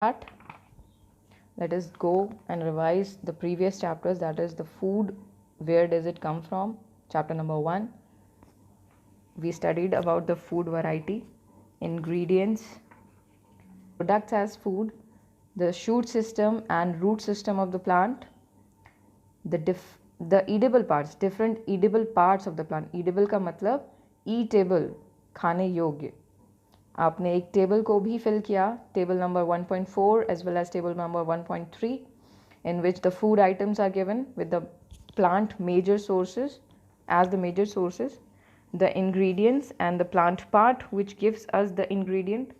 That let us go and revise the previous chapters, that is the food, where does it come from. Chapter number 1, we studied about the food variety, ingredients, products as food, the shoot system and root system of the plant, the edible parts, different edible parts of the plant. Edible का मतलब eatable, खाने योग्य. आपने एक table को भी fill किया, table number 1.4 as well as table number 1.3, in which the food items are given with the plant major sources as the major sources, the ingredients and the plant part which gives us the ingredient,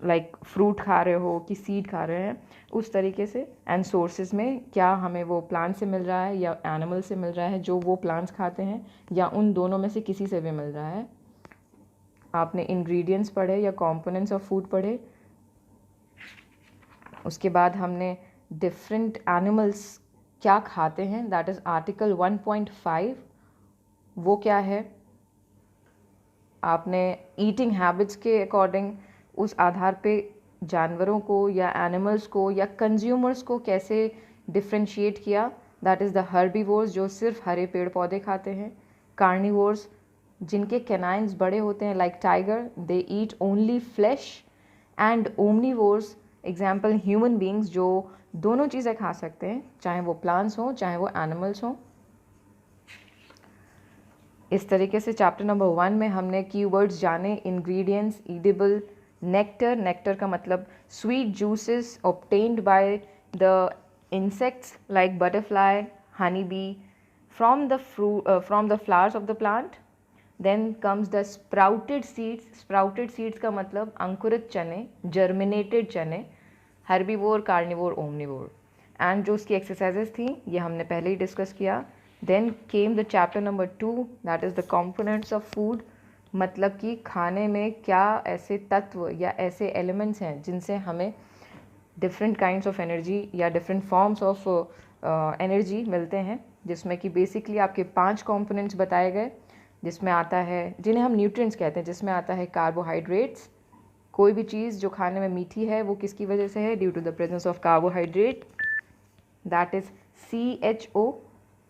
like fruit खा रहे हो कि seed खा रहे हैं उस तरीके से, एंड सोर्सेज में क्या हमें वो प्लांट से मिल रहा है या एनिमल से मिल रहा है जो वो प्लांट्स खाते हैं, या उन दोनों में से किसी से भी मिल रहा है. आपने इंग्रेडिएंट्स पढ़े या कंपोनेंट्स ऑफ फूड पढ़े. उसके बाद हमने डिफरेंट एनिमल्स क्या खाते हैं, दैट इज़ आर्टिकल 1.5. वो क्या है, आपने ईटिंग हैबिट्स के अकॉर्डिंग उस आधार पे जानवरों को या एनिमल्स को या कंज्यूमर्स को कैसे डिफ्रेंशिएट किया. दैट इज़ द हर्बीवोर्स जो सिर्फ हरे पेड़ पौधे खाते हैं, कार्निवोर्स जिनके कैनाइन्स बड़े होते हैं like tiger, they eat only flash, and omnivores example human beings जो दोनों चीज़ें खा सकते हैं, चाहे वो प्लांट्स हों चाहे वो एनिमल्स हों. इस तरीके से चैप्टर नंबर 1 में हमने कीवर्ड्स जाने, इंग्रेडिएंट्स, ईडिबल, नेक्टर, नेक्टर का मतलब sweet juices obtained by the insects like butterfly, honey bee from the flowers of the plant. Then comes the sprouted seeds. Sprouted seeds का मतलब अंकुरित चने, germinated चने, herbivore, carnivore, omnivore. एंड जो उसकी exercises थी ये हमने पहले ही डिस्कस किया. Then came the chapter number 2, that is the components of food. मतलब कि खाने में क्या ऐसे तत्व या ऐसे एलिमेंट्स हैं जिनसे हमें डिफरेंट काइंड्स ऑफ एनर्जी या डिफरेंट फॉर्म्स ऑफ एनर्जी मिलते हैं, जिसमें कि बेसिकली आपके 5 कंपोनेंट्स बताए गए, जिसमें आता है, जिन्हें हम न्यूट्रिएंट्स कहते हैं, जिसमें आता है कार्बोहाइड्रेट्स. कोई भी चीज़ जो खाने में मीठी है वो किसकी वजह से है, due to the presence of carbohydrate, that is CHO,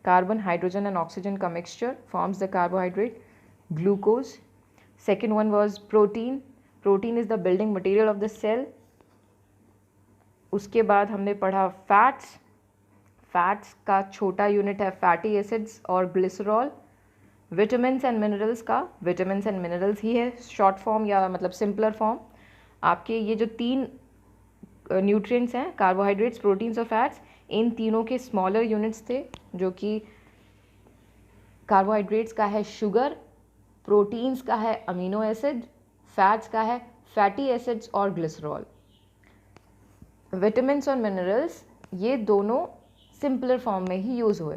carbon hydrogen and oxygen का mixture forms the carbohydrate. Glucose. Second one was protein. Protein is the building material of the cell. उसके बाद हमने पढ़ा फैट्स. फैट्स का छोटा unit है fatty acids और glycerol. Vitamins and minerals का, विटामिन्स एंड मिनरल्स ही है शॉर्ट फॉर्म या मतलब सिंपलर फॉर्म. आपके ये जो 3 न्यूट्रिएंट्स हैं, कार्बोहाइड्रेट्स, प्रोटीन्स और फैट्स, इन तीनों के स्मॉलर यूनिट्स थे, जो कि कार्बोहाइड्रेट्स का है शुगर, प्रोटीन्स का है अमीनो एसिड, फैट्स का है फैटी एसिड्स और ग्लिसरॉल. विटामिन्स और मिनरल्स ये दोनों सिंपलर फॉर्म में ही यूज़ हुए.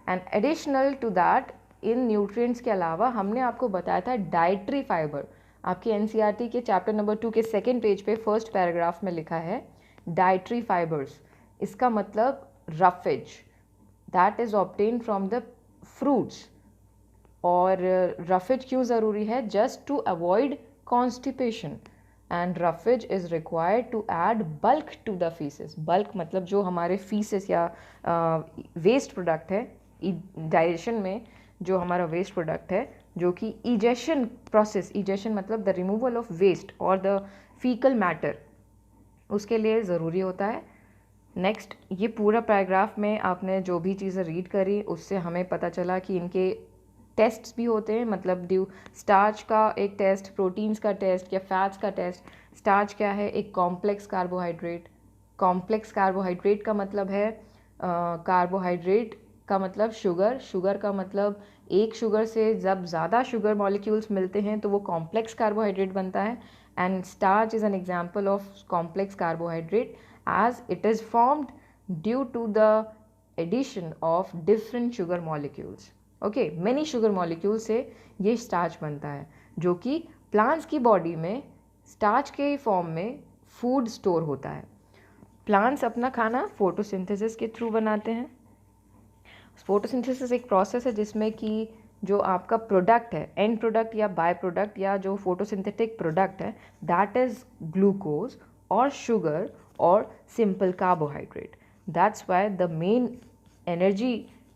एंड एडिशनल टू दैट, इन न्यूट्रिएंट्स के अलावा हमने आपको बताया था डाइट्री फाइबर. आपके NCERT के चैप्टर नंबर 2 के सेकेंड पेज पे फर्स्ट पैराग्राफ में लिखा है डाइट्री फाइबर्स. इसका मतलब roughage, that is obtain from the fruits. और रफेज क्यों ज़रूरी है, just to avoid constipation, and roughage is required to add bulk to the faeces. Bulk मतलब जो हमारे फीसेस या वेस्ट प्रोडक्ट है, डाइजेशन में जो हमारा वेस्ट प्रोडक्ट है, जो कि इजेशन प्रोसेस, इजेशन मतलब द रिमूवल ऑफ वेस्ट और द फीकल मैटर, उसके लिए ज़रूरी होता है. नेक्स्ट, ये पूरा पैराग्राफ में आपने जो भी चीज़ें रीड करी उससे हमें पता चला कि इनके टेस्ट्स भी होते हैं. मतलब ड्यू स्टार्च का एक टेस्ट, प्रोटीन्स का टेस्ट या फैट्स का टेस्ट. स्टार्च क्या है, एक कॉम्प्लेक्स कार्बोहाइड्रेट. कॉम्प्लेक्स कार्बोहाइड्रेट का मतलब है कार्बोहाइड्रेट का मतलब शुगर, शुगर का मतलब एक शुगर से जब ज़्यादा शुगर मॉलिक्यूल्स मिलते हैं तो वो कॉम्प्लेक्स कार्बोहाइड्रेट बनता है. And starch is an example of complex carbohydrate as it is formed due to the addition of different sugar molecules. Okay, many sugar molecules से ये स्टार्च बनता है, जो कि प्लांट्स की बॉडी में स्टार्च के फॉर्म में फूड स्टोर होता है. प्लांट्स अपना खाना फोटोसिंथेसिस के थ्रू बनाते हैं. फोटोसिंथेसिस एक प्रोसेस है जिसमें कि जो आपका प्रोडक्ट है, एंड प्रोडक्ट या बाय प्रोडक्ट या जो फोटोसिंथेटिक प्रोडक्ट है, that is glucose or sugar or simple carbohydrate. That's why the main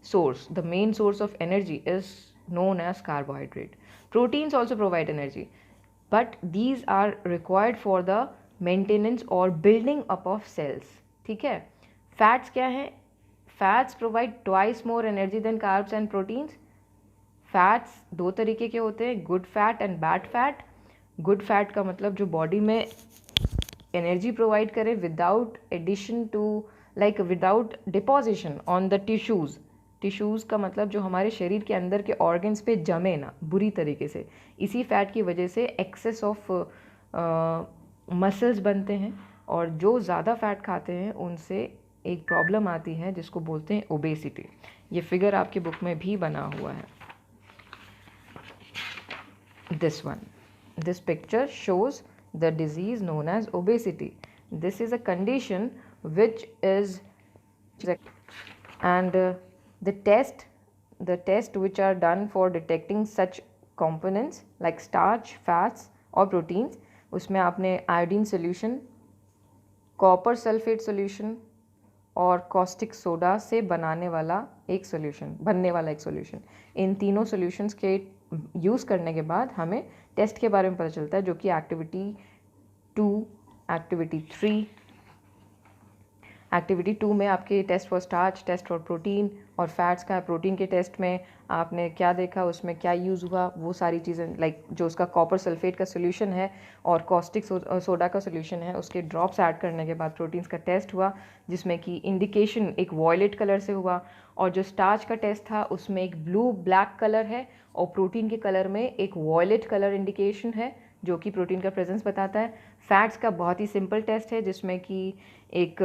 source of energy is known as carbohydrate. Proteins also provide energy, but these are required for the maintenance or building up of cells. ठीक है. Fats क्या है? Fats provide twice more energy than carbs and proteins. Fats दो तरीके के होते हैं, good fat and bad fat. Good fat का मतलब जो बॉडी में एनर्जी प्रोवाइड करे without addition to, like without deposition on the tissues. Tissues का मतलब जो हमारे शरीर के अंदर के ऑर्गन्स पे जमे ना बुरी तरीके से. इसी फैट की वजह से एक्सेस ऑफ मसल्स बनते हैं, और जो ज़्यादा फैट खाते हैं उनसे एक प्रॉब्लम आती है जिसको बोलते हैं ओबेसिटी. ये फिगर आपकी बुक में भी बना हुआ है. This picture shows the disease known as obesity. This is a condition which is, and the test which are done for detecting such components like starch, fats or proteins, उसमें आपने iodine solution, copper sulphate solution और caustic soda से बनने वाला एक solution, इन तीनों solutions के use करने के बाद हमें टेस्ट के बारे में पता चलता है, जो कि एक्टिविटी 2, एक्टिविटी 2 में आपके test for starch, test for protein और फैट्स का. प्रोटीन के टेस्ट में आपने क्या देखा, उसमें क्या यूज़ हुआ, वो सारी चीज़ें, लाइक जो उसका कॉपर सल्फेट का सोल्यूशन है और कॉस्टिक सोडा का सोल्यूशन है, उसके ड्रॉप्स ऐड करने के बाद प्रोटीन्स का टेस्ट हुआ, जिसमें कि इंडिकेशन एक वॉयलेट कलर से हुआ. और जो स्टार्च का टेस्ट था उसमें एक ब्लू ब्लैक कलर है, और प्रोटीन के कलर में एक वॉयलेट कलर इंडिकेशन है जो कि प्रोटीन का प्रेजेंस बताता है. फैट्स का बहुत ही सिंपल टेस्ट है, जिसमें कि एक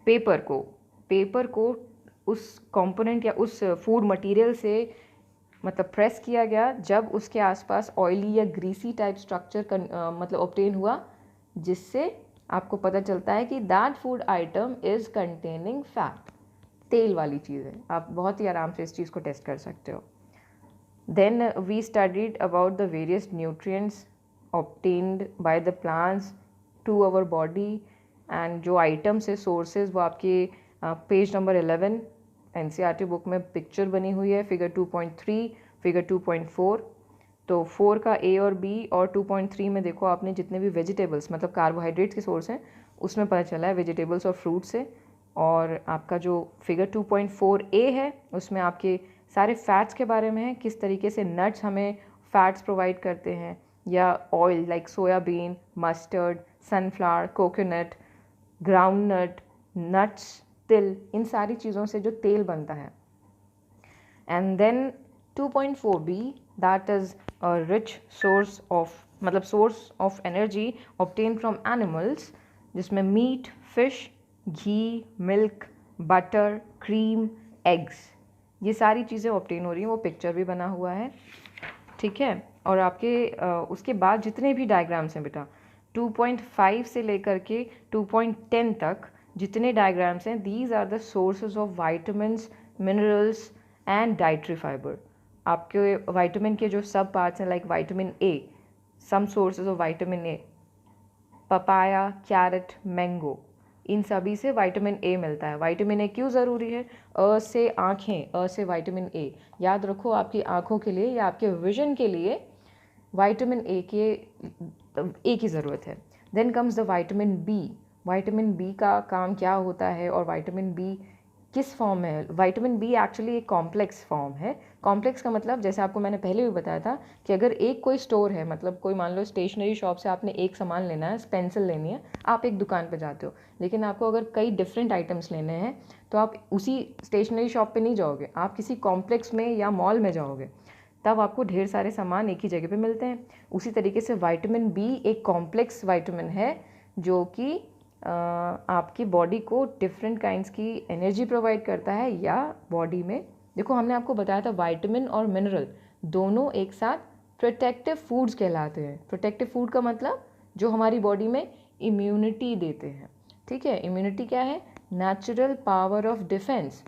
पेपर को उस कंपोनेंट या उस फूड मटेरियल से मतलब प्रेस किया गया जब उसके आसपास ऑयली या ग्रीसी टाइप स्ट्रक्चर मतलब ऑब्टेन हुआ, जिससे आपको पता चलता है कि that food item is containing fat. तेल वाली चीज़ है. आप बहुत ही आराम से इस चीज़ को टेस्ट कर सकते हो. Then we studied about the various nutrients obtained by the plants to our body, and जो items है sources वो आपके पेज नंबर 11 NCERT बुक में पिक्चर बनी हुई है, फिगर 2.3, फिगर 2.4. तो 4 का A और B और 2.3 में देखो आपने जितने भी वेजिटेबल्स मतलब कार्बोहाइड्रेट्स के सोर्स हैं उसमें पता चला है वेजिटेबल्स और फ्रूट से. और आपका जो फिगर 2.4A है उसमें आपके सारे फैट्स के बारे में है, किस तरीके से नट्स हमें फैट्स प्रोवाइड करते हैं, या oil like soybean, mustard, sunflower, coconut, groundnut, nuts, तिल, इन सारी चीज़ों से जो तेल बनता है. And then 2.4B that is a rich source of energy obtain from animals, जिसमें meat, fish, ghee, milk, butter, cream, eggs, ये सारी चीज़ें ऑब्टेन हो रही हैं. वो पिक्चर भी बना हुआ है. ठीक है. और आपके उसके बाद जितने भी डायग्राम्स हैं बेटा 2.5 से लेकर के 2.10 तक जितने डायग्राम्स हैं, these are the sources of vitamins, minerals and dietary fibre. आपके वाइटामिन के जो सब पार्ट्स हैं like vitamin A, some sources of vitamin A, papaya, carrot, mango, इन सभी से विटामिन ए मिलता है. विटामिन ए क्यों ज़रूरी है? अ से आँखें, अ से विटामिन ए. याद रखो आपकी आँखों के लिए या आपके विजन के लिए विटामिन ए की ज़रूरत है. Then comes the vitamin B. Vitamin B का काम क्या होता है और विटामिन बी किस फॉर्म में है? विटामिन बी एक्चुअली एक कॉम्प्लेक्स फॉर्म है. कॉम्प्लेक्स का मतलब जैसे आपको मैंने पहले भी बताया था कि अगर एक कोई स्टोर है, मतलब कोई मान लो स्टेशनरी शॉप से आपने एक सामान लेना है, पेंसिल लेनी है, आप एक दुकान पे जाते हो, लेकिन आपको अगर कई डिफरेंट आइटम्स लेने हैं तो आप उसी स्टेशनरी शॉप पे नहीं जाओगे, आप किसी कॉम्प्लेक्स में या मॉल में जाओगे, तब आपको ढेर सारे सामान एक ही जगह पे मिलते हैं. उसी तरीके से विटामिन बी एक कॉम्प्लेक्स विटामिन है जो कि आपकी बॉडी को डिफरेंट काइंड्स की एनर्जी प्रोवाइड करता है. या बॉडी में देखो हमने आपको बताया था विटामिन और मिनरल दोनों एक साथ प्रोटेक्टिव फूड्स कहलाते हैं. प्रोटेक्टिव फूड का मतलब जो हमारी बॉडी में इम्यूनिटी देते हैं. ठीक है. इम्यूनिटी क्या है? Natural power of defence.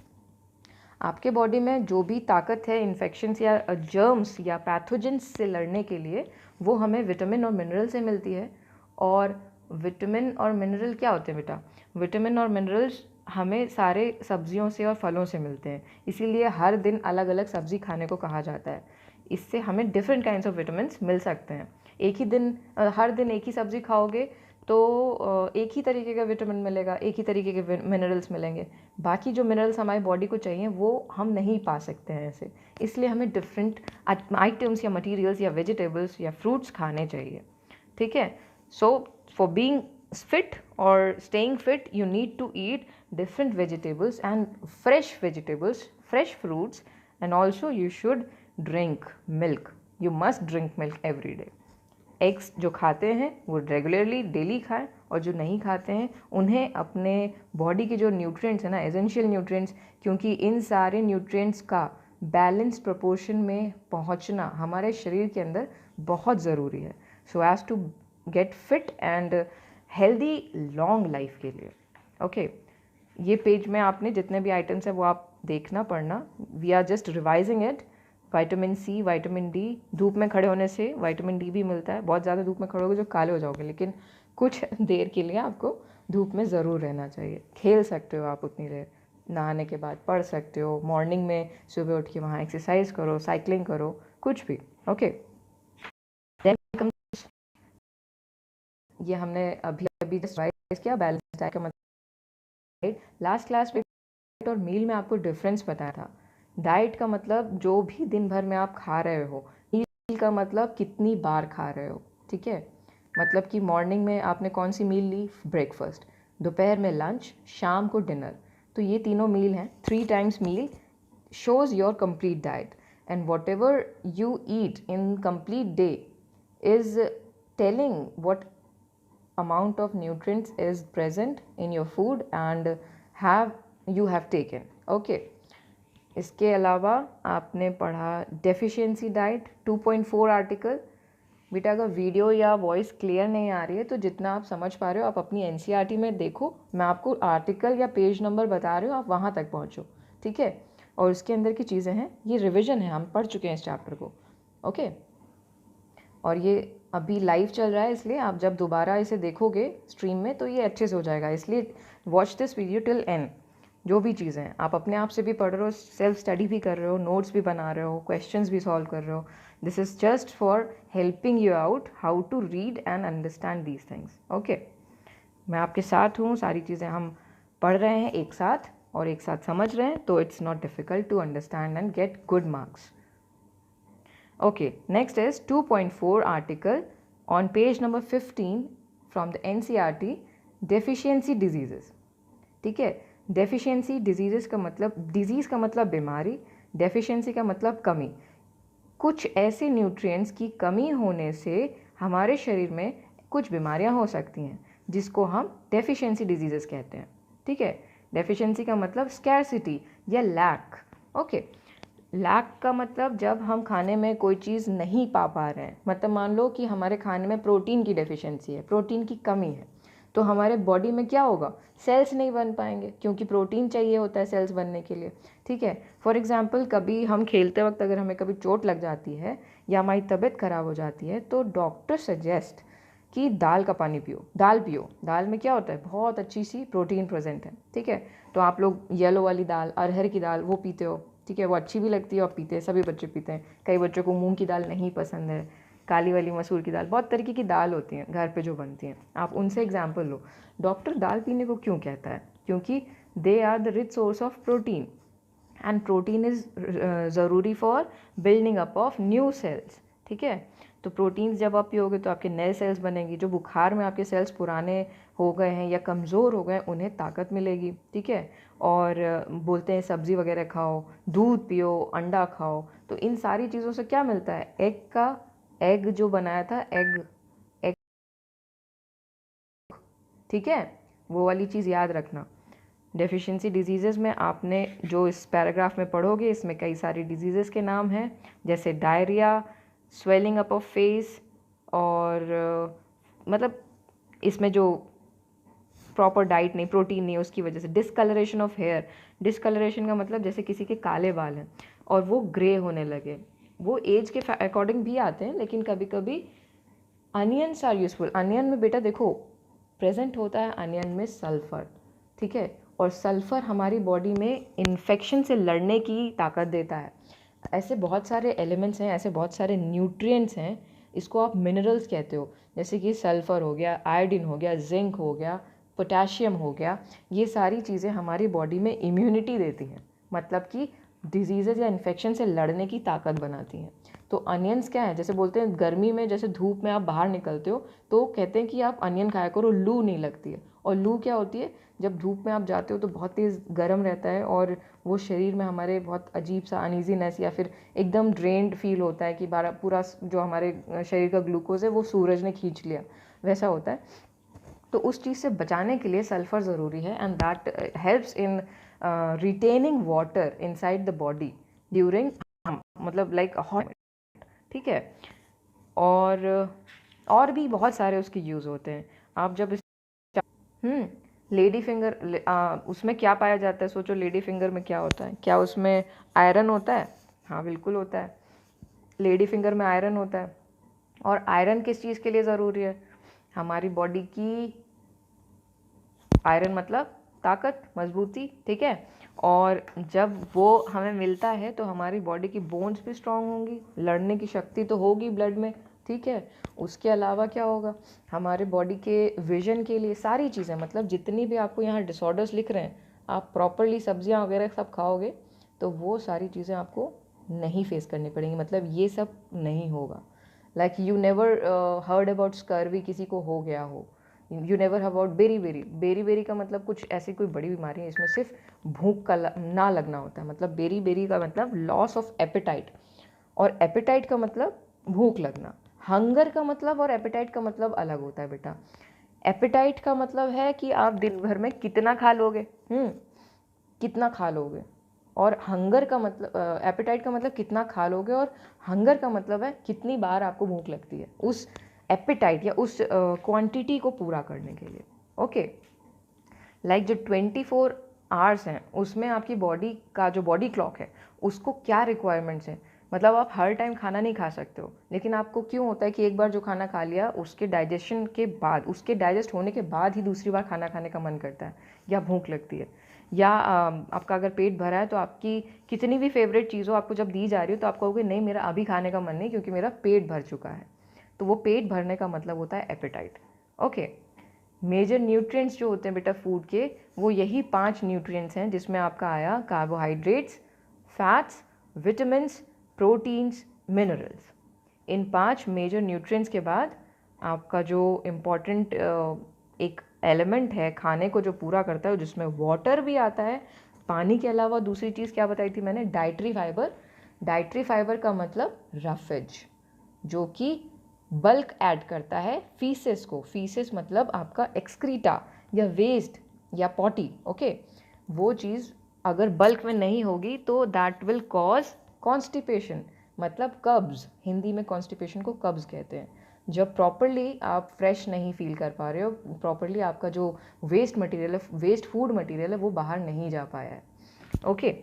आपके बॉडी में जो भी ताकत है इन्फेक्शंस या जर्म्स या पैथोजेंस से लड़ने के लिए, वो हमें विटामिन और मिनरल से मिलती है. और विटामिन और मिनरल क्या होते हैं बेटा? विटामिन और मिनरल्स हमें सारे सब्जियों से और फलों से मिलते हैं, इसीलिए हर दिन अलग अलग सब्जी खाने को कहा जाता है। इससे हमें डिफरेंट काइंड्स ऑफ विटामिन्स मिल सकते हैं। एक ही दिन हर दिन एक ही सब्जी खाओगे तो एक ही तरीके का विटामिन मिलेगा, एक ही तरीके के मिनरल्स मिलेंगे। बाकी जो मिनरल्स हमारी बॉडी को चाहिए वो हम नहीं पा सकते हैं ऐसे, इसलिए हमें डिफरेंट आइटम्स या मटेरियल्स या वेजिटेबल्स या फ्रूट्स खाने चाहिए, ठीक है। So for being fit or staying fit, you need to eat different vegetables and fresh fruits, and also you should drink milk. You must drink milk every day. Eggs जो खाते हैं वो regularly daily खाएं, और जो नहीं खाते हैं उन्हें अपने बॉडी के जो न्यूट्रिएंट्स हैं ना, एसेंशियल न्यूट्रिएंट्स, क्योंकि इन सारे न्यूट्रिएंट्स का बैलेंस प्रोपोर्शन में पहुंचना हमारे शरीर के अंदर बहुत ज़रूरी है, so as to get fit and healthy long life के लिए। ओके, ये पेज में आपने जितने भी आइटम्स हैं वो आप देखना पढ़ना, we are just revising it. Vitamin C, vitamin D, धूप में खड़े होने से विटामिन डी भी मिलता है। बहुत ज़्यादा धूप में खड़े होगे जो काले हो जाओगे, लेकिन कुछ देर के लिए आपको धूप में ज़रूर रहना चाहिए। खेल सकते हो आप उतनी देर, नहाने के बाद पढ़ सकते हो, मॉर्निंग में सुबह उठ के वहाँ एक्सरसाइज करो, साइकिलिंग करो, कुछ भी। ओके, ये हमने अभी जस्ट रिवाइज किया बैलेंस डाइट का मतलब। लास्ट क्लास में और मील में आपको डिफरेंस बताया था। डाइट का मतलब जो भी दिन भर में आप खा रहे हो, मील का मतलब कितनी बार खा रहे हो, ठीक है। मतलब कि मॉर्निंग में आपने कौन सी मील ली, ब्रेकफास्ट, दोपहर में लंच, शाम को डिनर, तो ये तीनों मील हैं। 3 times meal shows your complete diet, and whatever you eat in complete day is telling what amount of nutrients is present in your food and you have taken. Okay, इसके अलावा आपने पढ़ा डेफिशिएंसी डाइट 2.4 आर्टिकल। बेटा अगर video या voice clear नहीं आ रही है तो जितना आप समझ पा रहे हो आप अपनी एनसीईआरटी में देखो, मैं आपको आर्टिकल या पेज नंबर बता रही हूँ, आप वहाँ तक पहुँचो, ठीक है। और उसके अंदर की चीज़ें हैं, ये रिविजन है, हम पढ़ चुके हैं इस चैप्टर को। ओके, और ये अभी लाइव चल रहा है, इसलिए आप जब दोबारा इसे देखोगे स्ट्रीम में तो ये अच्छे से हो जाएगा, इसलिए watch this video till and. जो भी चीज़ें हैं आप अपने आप से भी पढ़ रहे हो, सेल्फ स्टडी भी कर रहे हो, नोट्स भी बना रहे हो, क्वेश्चंस भी सॉल्व कर रहे हो, this is just for helping you out how to read and understand these things. Okay, मैं आपके साथ हूँ, सारी चीज़ें हम पढ़ रहे हैं एक साथ और एक साथ समझ रहे हैं, तो it's not difficult to understand and get good marks. Okay, next is 2.4 article on page number 15 from the NCERT, deficiency diseases, ठीक है। deficiency diseases का मतलब, disease का मतलब बीमारी, deficiency का मतलब कमी। कुछ ऐसे न्यूट्रिएंट्स की कमी होने से हमारे शरीर में कुछ बीमारियां हो सकती हैं जिसको हम deficiency diseases कहते हैं, ठीक है। deficiency का मतलब scarcity या lack। ओके, लैक का मतलब जब हम खाने में कोई चीज़ नहीं पा रहे हैं, मतलब मान लो कि हमारे खाने में प्रोटीन की डेफिशिएंसी है, प्रोटीन की कमी है, तो हमारे बॉडी में क्या होगा, सेल्स नहीं बन पाएंगे, क्योंकि प्रोटीन चाहिए होता है सेल्स बनने के लिए, ठीक है। फॉर एग्जांपल कभी हम खेलते वक्त अगर हमें कभी चोट लग जाती है या हमारी तबीयत ख़राब हो जाती है तो डॉक्टर सजेस्ट कि दाल का पानी पियो, दाल पियो। दाल में क्या होता है, बहुत अच्छी सी प्रोटीन प्रेजेंट है, ठीक है। तो आप लोग येलो वाली दाल, अरहर की दाल, वो पीते हो, ठीक है, वो अच्छी भी लगती है और पीते हैं, सभी बच्चे पीते हैं। कई बच्चों को मूंग की दाल नहीं पसंद है, काली वाली मसूर की दाल, बहुत तरीके की दाल होती हैं घर पे जो बनती हैं, आप उनसे एग्जाम्पल लो। डॉक्टर दाल पीने को क्यों कहता है, क्योंकि they are the rich source of protein and protein is ज़रूरी for building up of new cells, ठीक है। तो प्रोटीन्स जब आप पियोगे तो आपके नए सेल्स बनेंगी, जो बुखार में आपके सेल्स पुराने हो गए हैं या कमज़ोर हो गए उन्हें ताकत मिलेगी, ठीक है। और बोलते हैं सब्ज़ी वगैरह खाओ, दूध पियो, अंडा खाओ, तो इन सारी चीज़ों से क्या मिलता है, एग जो बनाया था, एग, ठीक है, वो वाली चीज़ याद रखना। डेफिशिएंसी डिजीज़ेज़ में आपने जो इस पैराग्राफ में पढ़ोगे इसमें कई सारी डिजीज़ेज़ के नाम हैं, जैसे diarrhoea, swelling up of face, और मतलब इसमें जो प्रॉपर डाइट नहीं, प्रोटीन नहीं, उसकी वजह से डिसकलरेशन ऑफ हेयर। डिसकलरेशन का मतलब जैसे किसी के काले बाल हैं और वो ग्रे होने लगे, वो एज के अकॉर्डिंग भी आते हैं, लेकिन कभी कभी अनियंस आर यूजफुल। अनियन में बेटा देखो प्रेजेंट होता है अनियन में सल्फ़र, ठीक है। और सल्फ़र हमारी बॉडी में इन्फेक्शन से लड़ने की ताकत देता है। ऐसे बहुत सारे एलिमेंट्स हैं, ऐसे बहुत सारे न्यूट्रिएंट्स हैं, इसको आप मिनरल्स कहते हो, जैसे कि सल्फ़र हो गया, आयोडीन हो गया, जिंक हो गया, पोटेशियम हो गया। ये सारी चीज़ें हमारी बॉडी में इम्यूनिटी देती हैं, मतलब कि डिजीज़ या इन्फेक्शन से लड़ने की ताकत बनाती हैं। तो अनियंस क्या है, जैसे बोलते हैं गर्मी में जैसे धूप में आप बाहर निकलते हो तो कहते हैं कि आप अनियन खाया करो, लू नहीं लगती है। और लू क्या होती है, जब धूप में आप जाते हो तो बहुत तेज़ गर्म रहता है और वो शरीर में हमारे बहुत अजीब सा अनईजीनेस या फिर एकदम ड्रेन्ड फील होता है कि पूरा जो हमारे शरीर का ग्लूकोज है वो सूरज ने खींच लिया, वैसा होता है। तो उस चीज़ से बचाने के लिए सल्फ़र ज़रूरी है, and that helps in retaining water inside the body during, मतलब लाइक हॉट, ठीक है। और भी बहुत सारे उसके यूज़ होते हैं। आप जब लेडी फिंगर, उसमें क्या पाया जाता है, सोचो लेडी फिंगर में क्या होता है, क्या उसमें आयरन होता है? हाँ बिल्कुल होता है, लेडी फिंगर में आयरन होता है। और आयरन किस चीज़ के लिए ज़रूरी है? हमारी बॉडी की, आयरन मतलब ताकत, मजबूती, ठीक है। और जब वो हमें मिलता है तो हमारी बॉडी की बोन्स भी स्ट्रांग होंगी, लड़ने की शक्ति तो होगी ब्लड में, ठीक है। उसके अलावा क्या होगा, हमारे बॉडी के विजन के लिए सारी चीज़ें, मतलब जितनी भी आपको यहाँ डिसऑर्डर्स लिख रहे हैं, आप प्रॉपरली सब्जियाँ वगैरह सब खाओगे तो वो सारी चीज़ें आपको नहीं फेस करनी पड़ेंगी, मतलब ये सब नहीं होगा। Like you never heard about scurvy, किसी को हो गया हो, यू नेवर अबाउट बेरी का मतलब कुछ ऐसी कोई बड़ी बीमारी है, इसमें सिर्फ भूख का ना लगना होता है। मतलब बेरी का मतलब लॉस ऑफ एपेटाइट, और एपेटाइट का मतलब भूख लगना। हंगर का मतलब और एपेटाइट का मतलब अलग होता है बेटा। एपेटाइट का मतलब है कि आप दिन भर में कितना खा लोगे, कितना खा लोगे। और हंगर का मतलब, एपेटाइट का मतलब कितना खा लोगे, और हंगर का मतलब है कितनी बार आपको भूख लगती है उस एपेटाइट या उस क्वांटिटी को पूरा करने के लिए। ओके, लाइक जो 24 आवर्स हैं उसमें आपकी बॉडी का जो बॉडी क्लॉक है उसको क्या रिक्वायरमेंट्स हैं, मतलब आप हर टाइम खाना नहीं खा सकते हो, लेकिन आपको क्यों होता है कि एक बार जो खाना खा लिया उसके डाइजेशन के बाद, उसके डाइजेस्ट होने के बाद ही दूसरी बार खाना खाने का मन करता है या भूख लगती है, या आपका अगर पेट भरा है तो आपकी कितनी भी फेवरेट चीज़ हो आपको जब दी जा रही हो तो आप कहोगे नहीं मेरा अभी खाने का मन नहीं क्योंकि मेरा पेट भर चुका है। तो वो पेट भरने का मतलब होता है एपेटाइट। ओके, मेजर न्यूट्रिएंट्स जो होते हैं बेटा फूड के, वो यही 5 न्यूट्रिएंट्स हैं जिसमें आपका आया carbohydrates, fats, vitamins, proteins, minerals. इन 5 मेजर न्यूट्रिएंट्स के बाद आपका जो इम्पॉर्टेंट एक एलिमेंट है खाने को जो पूरा करता है, जिसमें वाटर भी आता है, पानी के अलावा दूसरी चीज़ क्या बताई थी मैंने, डाइटरी फाइबर। डाइटरी फाइबर का मतलब रफेज, जो कि बल्क ऐड करता है फीसेस को। फीसेस मतलब आपका एक्सक्रीटा या वेस्ट या पॉटी, ओके। वो चीज़ अगर बल्क में नहीं होगी तो दैट विल कॉज कॉन्स्टिपेशन, मतलब कब्ज। हिंदी में कॉन्स्टिपेशन को कब्ज कहते हैं। जब प्रॉपरली आप फ्रेश नहीं फील कर पा रहे हो, प्रॉपरली आपका जो वेस्ट मटेरियल है, वेस्ट फूड मटेरियल है, वो बाहर नहीं जा पाया है, ओके।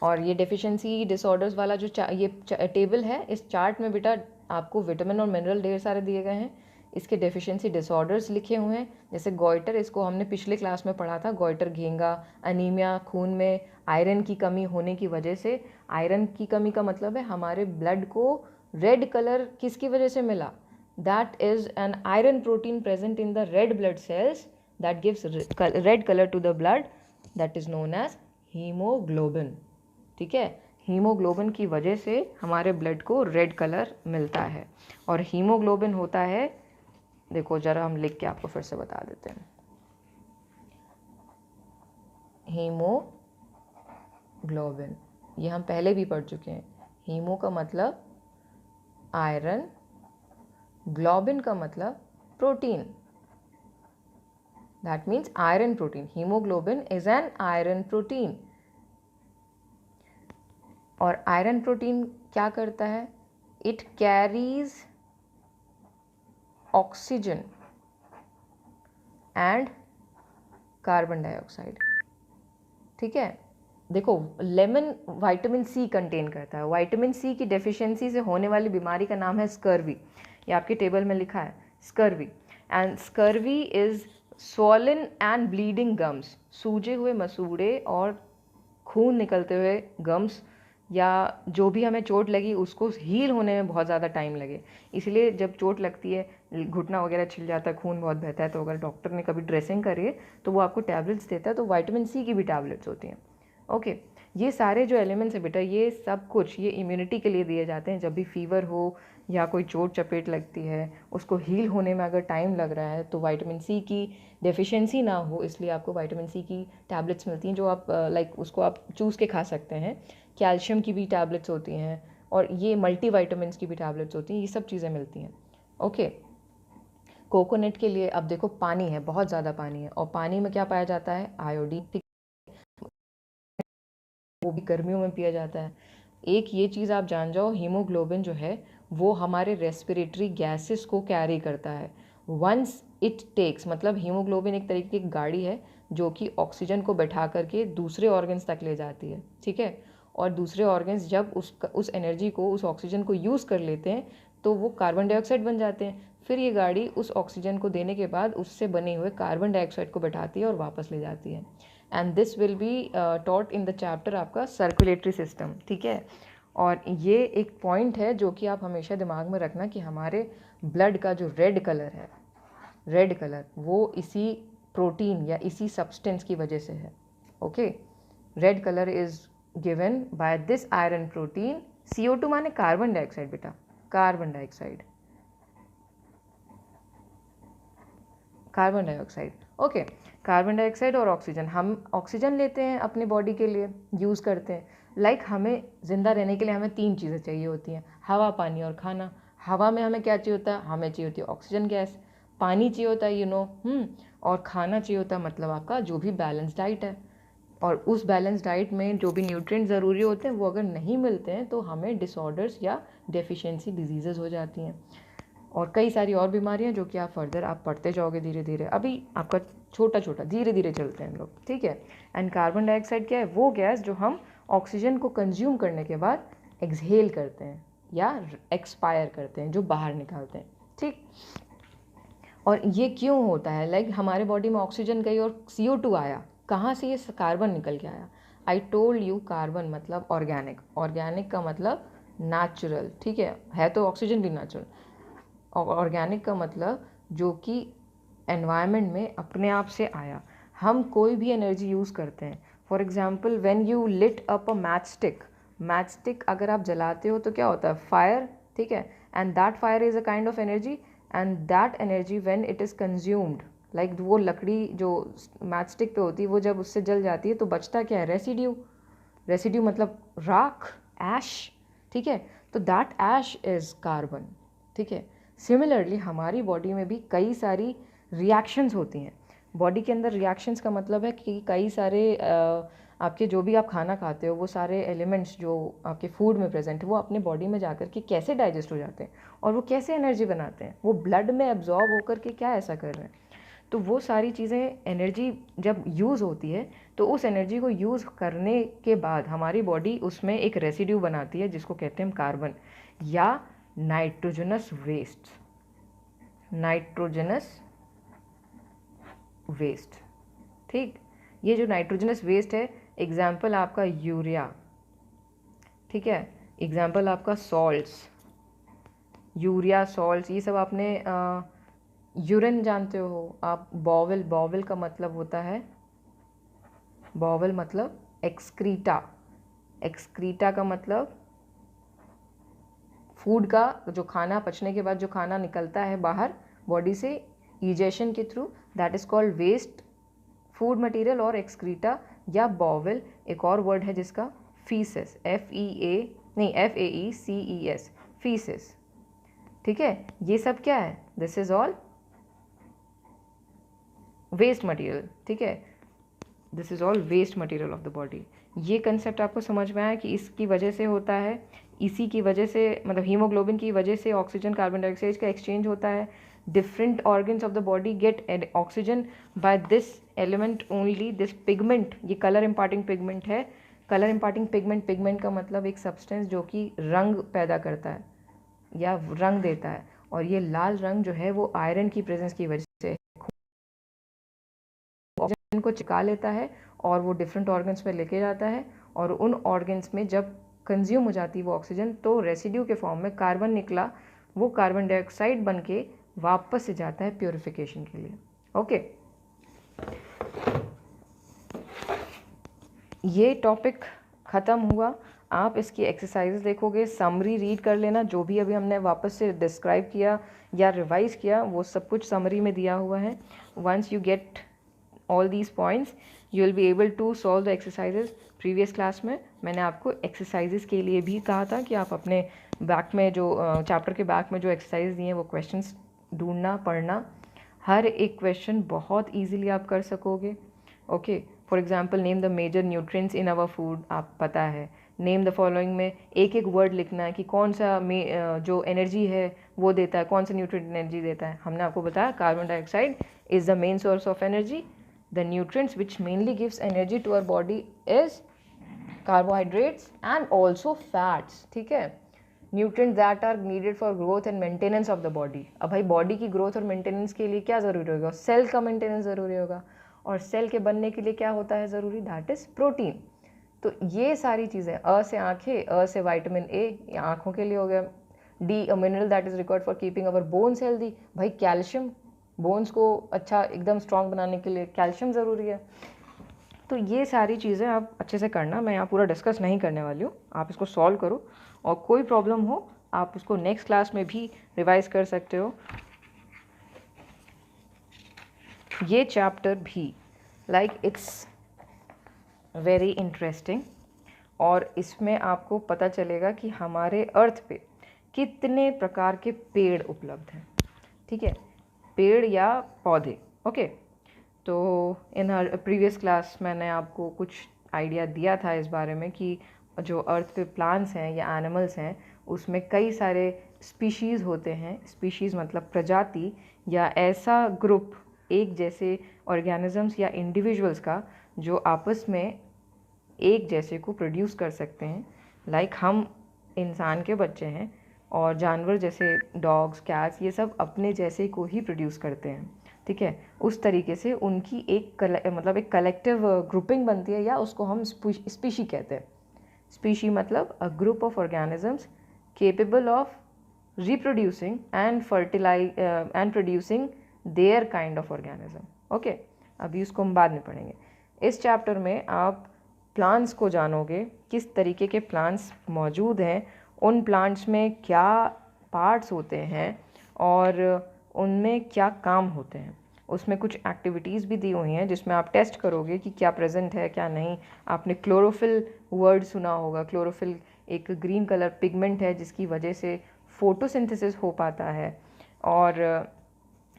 और ये डेफिशिएंसी डिसऑर्डर्स वाला जो ये टेबल है, इस चार्ट में बेटा आपको विटामिन और मिनरल ढेर सारे दिए गए हैं, इसके डेफिशिएंसी डिसऑर्डर्स लिखे हुए हैं। जैसे गॉइटर, इसको हमने पिछले क्लास में पढ़ा था, गॉइटर घेंगा, अनीमिया, खून में आयरन की कमी होने की वजह से। आयरन की कमी का मतलब है हमारे ब्लड को रेड कलर किसकी वजह से मिला, that is an iron protein present in the red blood cells that gives red colour to the blood, that is known as haemoglobin, ठीक है। हीमोग्लोबिन की वजह से हमारे ब्लड को रेड कलर मिलता है। और हीमोग्लोबिन होता है, देखो जरा हम लिख के आपको फिर से बता देते हैं। हीमोग्लोबिन, ये हम पहले भी पढ़ चुके हैं। हीमो का मतलब आयरन, ग्लोबिन का मतलब protein, that means iron protein. Haemoglobin is an iron protein. और आयरन प्रोटीन क्या करता है, it carries oxygen and carbon dioxide, ठीक है। देखो लेमन विटामिन सी कंटेन करता है। विटामिन सी की डेफिशिएंसी से होने वाली बीमारी का नाम है स्कर्वी, ये आपके टेबल में लिखा है, scurvy. And scurvy is swollen and bleeding gums, सूजे हुए मसूड़े और खून निकलते हुए गम्स, या जो भी हमें चोट लगी उसको हील होने में बहुत ज़्यादा टाइम लगे। इसलिए जब चोट लगती है, घुटना वगैरह छिल जाता है, खून बहुत बहता है, तो अगर डॉक्टर ने कभी ड्रेसिंग करी है तो वो आपको टैबलेट्स देता है, तो विटामिन सी की भी टैबलेट्स होती हैं। ओके, ये सारे जो एलिमेंट्स है बेटा, ये सब कुछ ये इम्यूनिटी के लिए दिए जाते हैं। जब भी फीवर हो या कोई चोट चपेट लगती है, उसको हील होने में अगर टाइम लग रहा है, तो विटामिन सी की डेफिशिएंसी ना हो, इसलिए आपको विटामिन सी की टैबलेट्स मिलती हैं, जो आप लाइक उसको आप चूज़ के खा सकते हैं। कैल्शियम की भी टैबलेट्स होती हैं, और ये मल्टी विटामिन्स की भी टैबलेट्स होती हैं, ये सब चीज़ें मिलती हैं। ओके, कोकोनट के लिए अब देखो पानी है, बहुत ज़्यादा पानी है, और पानी में क्या पाया जाता है? आयोडीन, वो भी गर्मियों में पिया जाता है। एक ये चीज़ आप जान जाओ, हीमोग्लोबिन जो है वो हमारे रेस्पिरेटरी गैसेस को कैरी करता है। वंस इट टेक्स, मतलब हीमोग्लोबिन एक तरीके की गाड़ी है जो कि ऑक्सीजन को बैठा करके दूसरे ऑर्गन्स तक ले जाती है, ठीक है। और दूसरे ऑर्गन्स जब उस एनर्जी को, उस ऑक्सीजन को यूज़ कर लेते हैं, तो वो कार्बन डाइऑक्साइड बन जाते हैं। फिर ये गाड़ी उस ऑक्सीजन को देने के बाद उससे बने हुए कार्बन डाइऑक्साइड को बैठाती है और वापस ले जाती है। And this will be taught in the chapter आपका सर्कुलेटरी सिस्टम, ठीक है। और ये एक पॉइंट है जो कि आप हमेशा दिमाग में रखना कि हमारे ब्लड का जो रेड कलर है, रेड कलर, वो इसी प्रोटीन या इसी सब्सटेंस की वजह से है। Okay, red colour is given by this iron protein. CO2 माने कार्बन डाइऑक्साइड बेटा, carbon dioxide, carbon dioxide. Okay, carbon dioxide और ऑक्सीजन, हम ऑक्सीजन लेते हैं अपने बॉडी के लिए, यूज़ करते हैं। लाइक हमें ज़िंदा रहने के लिए हमें 3 चीज़ें चाहिए होती हैं, हवा, पानी और खाना। हवा में हमें क्या चाहिए होता है? हमें चाहिए होती है ऑक्सीजन गैस। पानी चाहिए होता है और खाना चाहिए होता है, मतलब आपका जो भी बैलेंस डाइट है। और उस बैलेंस डाइट में जो भी न्यूट्रिएंट ज़रूरी होते हैं वो अगर नहीं मिलते हैं तो हमें डिसऑर्डर्स या डेफिशिएंसी डिजीज़ेज़ हो जाती हैं, और कई सारी और बीमारियां जो कि आप फर्दर आप पढ़ते जाओगे धीरे धीरे। अभी आपका छोटा छोटा धीरे धीरे चलते हैं हम लोग, ठीक है। एंड कार्बन डाइऑक्साइड क्या है? वो गैस जो हम ऑक्सीजन को कंज्यूम करने के बाद एक्सहेल करते हैं या एक्सपायर करते हैं, जो बाहर निकालते हैं, ठीक। और ये क्यों होता है? लाइक हमारे बॉडी में ऑक्सीजन गई और CO2 आया, कहाँ से? ये कार्बन निकल के आया। आई टोल्ड यू, कार्बन मतलब ऑर्गेनिक, ऑर्गेनिक का मतलब नेचुरल, ठीक है तो ऑक्सीजन भी नेचुरल। और ऑर्गेनिक का मतलब जो कि एनवायरनमेंट में अपने आप से आया। हम कोई भी एनर्जी यूज़ करते हैं, for example when you lit up a match stick, match stick अगर आप जलाते हो तो क्या होता है? फायर, ठीक है। And that fire is a kind of energy, and that energy when it is consumed, like वो लकड़ी जो मैच स्टिक पे होती है वो जब उससे जल जाती है तो बचता क्या है? रेसिड्यू। रेसिड्यू मतलब राख, ऐश, ठीक है। तो दैट ऐश इज़ कार्बन, ठीक है। सिमिलरली हमारी बॉडी में भी कई सारी रिएक्शंस होती हैं। बॉडी के अंदर रिएक्शंस का मतलब है कि कई सारे आपके जो भी आप खाना खाते हो वो सारे एलिमेंट्स जो आपके फूड में प्रेजेंट है वो अपने बॉडी में जाकर के कैसे डाइजेस्ट हो जाते हैं और वो कैसे एनर्जी बनाते हैं, वो ब्लड में एब्जॉर्ब होकर के क्या ऐसा कर रहे हैं। तो वो सारी चीज़ें, एनर्जी जब यूज़ होती है तो उस एनर्जी को यूज़ करने के बाद हमारी बॉडी उसमें एक रेसिड्यू बनाती है जिसको कहते हैं कार्बन या नाइट्रोजनस वेस्ट, नाइट्रोजनस वेस्ट, ठीक। ये जो नाइट्रोजनस वेस्ट है, एग्जाम्पल आपका यूरिया, ठीक है, एग्जाम्पल आपका सॉल्ट्स, यूरिया, सॉल्ट्स, ये सब आपने यूरिन जानते हो आप। बॉवल, बॉवल का मतलब होता है, बॉवल मतलब एक्सक्रीटा, एक्सक्रीटा का मतलब फूड का जो खाना पचने के बाद जो खाना निकलता है बाहर बॉडी से इजेशन के through, that is called waste food material और एक्सक्रीटा या बॉवल। एक और वर्ड है जिसका फीसेस, FEACES, फीसेस, ठीक है। ये सब क्या है? This is all waste material, ठीक है। This is all waste material of the body. ये कंसेप्ट आपको समझ में आया कि इसकी वजह से होता है, इसी की वजह से, मतलब हीमोग्लोबिन की वजह से ऑक्सीजन कार्बन डाइऑक्साइड का एक्सचेंज होता है। Different organs of the body get oxygen by this element only, this pigment, ये कलर इम्पार्टिंग पिगमेंट है। कलर इम्पार्टिंग पिगमेंट, पिगमेंट का मतलब एक सब्सटेंस जो कि रंग पैदा करता है या रंग देता है, और ये लाल रंग जो है वो आयरन की प्रेजेंस की वजह से ऑक्सीजन को चिपका लेता है और वो डिफरेंट ऑर्गन्स में लेके जाता है, और उन ऑर्गन्स में जब कंज्यूम हो जाती है वो ऑक्सीजन तो रेसिड्यू के फॉर्म में कार्बन निकला, वो कार्बन डाइऑक्साइड बन के वापस से जाता है प्योरिफिकेशन के लिए। ओके, ये टॉपिक ख़त्म हुआ। आप इसकी एक्सरसाइजेस देखोगे, समरी रीड कर लेना, जो भी अभी हमने वापस से डिस्क्राइब किया या रिवाइज किया वो सब कुछ समरी में दिया हुआ है। Once you get all these points you will be able to solve the exercises. Previous class में मैंने आपको एक्सरसाइजेस के लिए भी कहा था कि आप अपने बैक में जो चैप्टर के बैक में जो एक्सरसाइज दिए हैं वो क्वेश्चंस ढूंढना, पढ़ना। हर एक क्वेश्चन बहुत ईजीली आप कर सकोगे। Okay, for example name the major nutrients in our food, आप पता है। नेम द फॉलोइंग में एक एक वर्ड लिखना है कि कौन सा जो एनर्जी है वो देता है, कौन सा न्यूट्रिएंट एनर्जी देता है। हमने आपको बताया carbon dioxide is the main source of energy. The nutrients which mainly gives energy to our body is carbohydrates and also fats. ठीक है, nutrients that are needed for growth and maintenance of the body. अब भाई body की growth और maintenance के लिए क्या ज़रूरी होगा? सेल का मेंटेनेंस ज़रूरी होगा, और सेल के बनने के लिए क्या होता है ज़रूरी? That is protein. तो ये सारी चीज़ें, अ से आँखें, अ से विटामिन ए आँखों के लिए हो गया। D a mineral that is required for keeping our bones healthy. भाई कैल्शियम, बोन्स को अच्छा एकदम स्ट्रॉन्ग बनाने के लिए कैल्शियम ज़रूरी है। तो ये सारी चीज़ें आप अच्छे से करना, मैं यहाँ पूरा डिस्कस नहीं करने वाली हूँ, आप इसको सॉल्व करो, और कोई प्रॉब्लम हो आप उसको नेक्स्ट क्लास में भी रिवाइज कर सकते हो। ये चैप्टर भी लाइक इट्स वेरी इंटरेस्टिंग, और इसमें आपको पता चलेगा कि हमारे अर्थ पे कितने प्रकार के पेड़ उपलब्ध हैं। ठीक है, पेड़ या पौधे। ओके, तो इन प्रीवियस क्लास मैंने आपको कुछ आइडिया दिया था इस बारे में कि जो अर्थ पे प्लांट्स हैं या एनिमल्स हैं उसमें कई सारे स्पीशीज़ होते हैं। स्पीशीज़ मतलब प्रजाति या ऐसा ग्रुप, एक जैसे ऑर्गेनिजम्स या इंडिविजुअल्स का जो आपस में एक जैसे को प्रोड्यूस कर सकते हैं। लाइक हम इंसान के बच्चे हैं और जानवर जैसे डॉग्स, कैट्स, ये सब अपने जैसे को ही प्रोड्यूस करते हैं। ठीक है, उस तरीके से उनकी एक मतलब एक कलेक्टिव ग्रुपिंग बनती है, या उसको हम स्पीशी कहते हैं। स्पीशी मतलब a group of organisms capable of reproducing and and producing their kind of organism. Okay, अभी उसको हम बाद में पढ़ेंगे। इस चैप्टर में आप प्लांट्स को जानोगे, किस तरीके के प्लांट्स मौजूद हैं, उन प्लांट्स में क्या पार्ट्स होते हैं और उनमें क्या काम होते हैं। उसमें कुछ एक्टिविटीज़ भी दी हुई हैं जिसमें आप टेस्ट करोगे कि क्या प्रेजेंट है क्या नहीं। आपने क्लोरोफिल वर्ड सुना होगा। क्लोरोफिल एक ग्रीन कलर पिगमेंट है जिसकी वजह से फोटोसिंथेसिस हो पाता है। और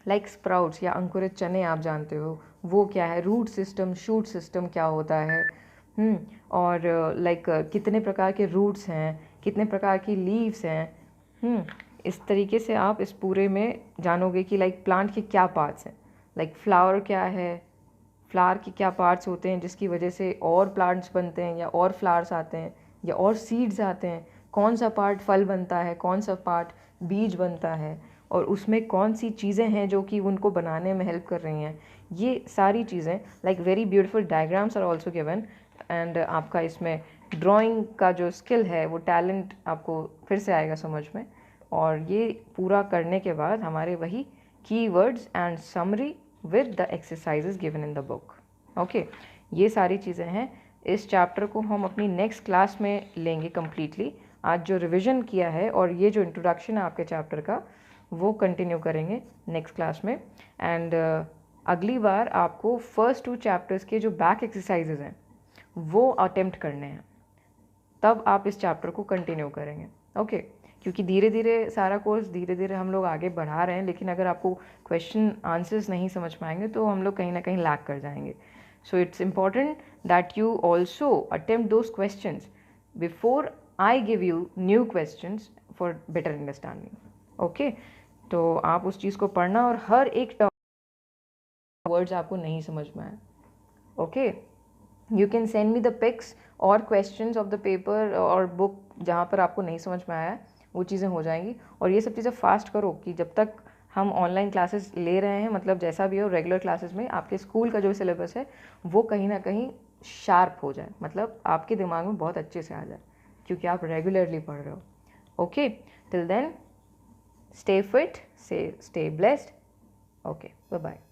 लाइक स्प्राउट्स या अंकुरित चने आप जानते हो वो क्या है, रूट सिस्टम, शूट सिस्टम क्या होता है। और लाइक कितने प्रकार के रूट्स हैं, कितने प्रकार की लीव्स हैं। इस तरीके से आप इस पूरे में जानोगे कि लाइक प्लांट के क्या पार्ट्स हैं। लाइक फ्लावर क्या है, फ्लावर के क्या पार्ट्स होते हैं जिसकी वजह से और प्लांट्स बनते हैं या और फ्लावर्स आते हैं या और सीड्स आते हैं। कौन सा पार्ट फल बनता है, कौन सा पार्ट बीज बनता है, और उसमें कौन सी चीज़ें हैं जो कि उनको बनाने में हेल्प कर रही हैं। ये सारी चीज़ें like very beautiful diagrams are also given. And आपका इसमें ड्राइंग का जो स्किल है वो टैलेंट आपको फिर से आएगा समझ में। और ये पूरा करने के बाद हमारे वही keywords and summary with the exercises given in the book. Okay, ये सारी चीज़ें हैं। इस चैप्टर को हम अपनी नेक्स्ट क्लास में लेंगे कम्प्लीटली। आज जो रिवीजन किया है और ये जो इंट्रोडक्शन है आपके चैप्टर का वो कंटिन्यू करेंगे नेक्स्ट क्लास में। एंड अगली बार आपको फर्स्ट 2 चैप्टर्स के जो बैक एक्सरसाइजेज हैं वो अटेम्प्ट करने हैं, तब आप इस चैप्टर को कंटिन्यू करेंगे। ओके, क्योंकि धीरे धीरे सारा कोर्स धीरे धीरे हम लोग आगे बढ़ा रहे हैं, लेकिन अगर आपको क्वेश्चन आंसर्स नहीं समझ पाएंगे तो हम लोग कहीं ना कहीं लैग कर जाएंगे। So it's important that you also attempt those questions before I give you new questions for better understanding. Okay, तो आप उस चीज़ को पढ़ना और हर एक वर्ड्स आपको नहीं समझ में आए। Okay, you can send me the pics और क्वेश्चंस ऑफ द पेपर और बुक जहाँ पर आपको नहीं समझ में आया, वो चीज़ें हो जाएंगी। और ये सब चीज़ें फास्ट करो कि जब तक हम ऑनलाइन क्लासेस ले रहे हैं, मतलब जैसा भी हो रेगुलर क्लासेस में आपके स्कूल का जो सिलेबस है वो कहीं ना कहीं शार्प हो जाए, मतलब आपके दिमाग में बहुत अच्छे से आ जाए, क्योंकि आप रेगुलरली पढ़ रहे हो। Okay, till then stay fit, stay blessed. Okay, bye bye.